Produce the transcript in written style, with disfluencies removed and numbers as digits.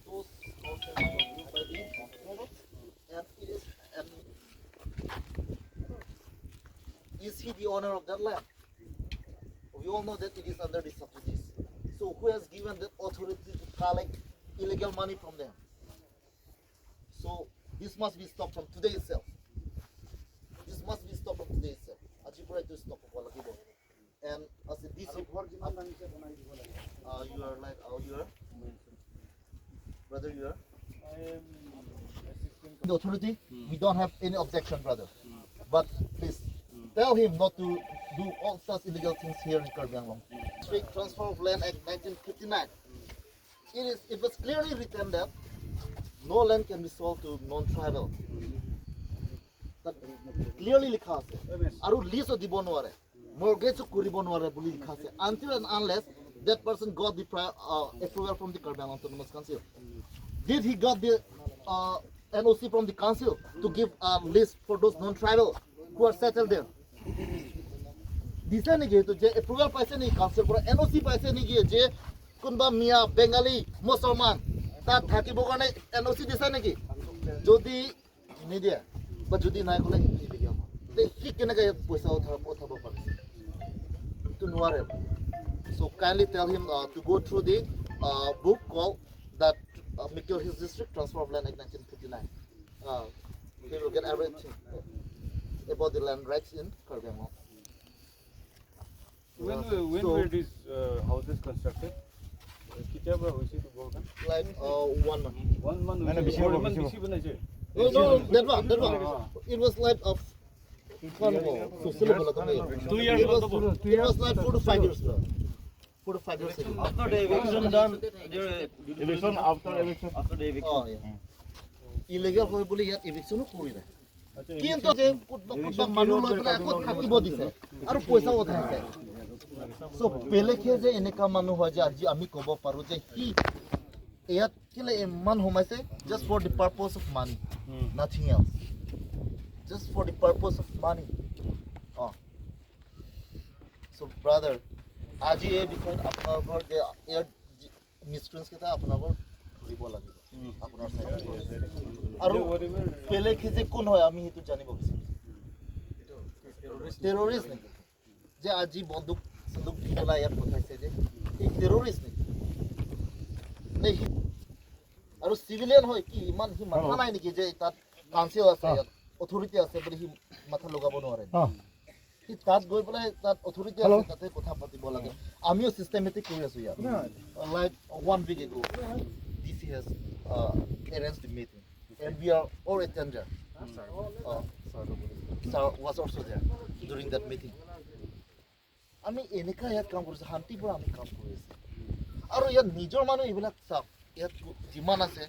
Those houses are built by the and it is and is he the owner of that land? We all know that it is under the subsidies. So who has given that authority to collect illegal money from them? So this must be stopped from today itself. This must be stopped from today itself. Ajipura to stop and as a DC, you are like you are brother, you are the authority. We don't have any objection, brother. But please tell him not to do all such illegal things here in Karbi Anglong. Strict Transfer of Land Act 1959. It was clearly written that no land can be sold to non-tribal. That clearly লিখা আছে আৰু list দিব নোৱাৰে mortgage কৰিব নোৱাৰে বুলি লিখা আছে until and unless that person got the approval from the Karbi Anglong Autonomous Council. Did he got the NOC from the council to give a list for those non-tribal who are settled there? দিছে নেকি তো যে approval পাইছে নেকি council পৰা NOC পাইছে নেকি যে কোনবা মিয়া বেঙ্গালী মুছলমান তাত থাকিব কাৰণে NOC দিছে নেকি যদি নিদিয়ে বা যদি নাই কলে সি কেনেকৈ পইচা উঠাব পাৰিছে to নোৱাৰে. So kindly tell him to go through the book called that Mikil Hills District Transfer of Land Act 1959. He will get everything about the land rights in Karbi Anglong. When were these houses constructed? Like 1 month. 1 month. No, that one. It was like of 2 years. It was like 4 to 5 years ago. 4 to 5 years ago. After the eviction done, Eviction after eviction. after the eviction. Oh, yeah. Illegal হয় বুলি ইয়াত eviction কৰি নাই কিন্তু যে কোনবা মানুহ লৈ পেলাই আকৌ থাকিব দিছে আৰু পইচা উঠাইছে সো বেলেগে যে এনেকা মানুহ হয় যে আজি আমি ক'ব পাৰো যে হি ইয়াত কেলে ইমান সোমাইছে just for the purpose of money, nothing else, just for the purpose of money. So brother, আজি এই বিষয়ত আপোনালোকৰ যে ইয়াৰ মিষ্ট্ৰেন্স কেইটা আপোনালোকৰ ধৰিব লাগিব আপোনাৰ সাইড আৰু বেলেগে যে কোন হয় আমি হেতু জানিব বিচাৰিছো টেৰৰিষ্ট নেকি যে আজি বন্দুক পেলাই ইয়াত পঠাইছে যে এই টেৰৰিষ্ট নেকি নে আৰু চিভিলিয়ান হয় কি ইমান সি মাথা নাই নেকি যে তাত কাউন্সিল আছে ইয়াত অথৰিটি আছে বুলি সি মাথা লগাব নোৱাৰে সি তাত গৈ পেলাই তাত অথৰিটি আছে তাতে কথা পাতিব লাগে আমিও সিস্টেমেটিক কৰি আছো ইয়াত like 1 week ago DC has arranged the meeting and we are all attended. Sir was also there during that meeting. আমি এনেকা ইয়াত কাম কৰিছো শান্তিপুৰা আমি কাম কৰি আছো আৰু ইয়াত নিজৰ মানুহ এইবিলাক চাওক ইয়াত যিমান আছে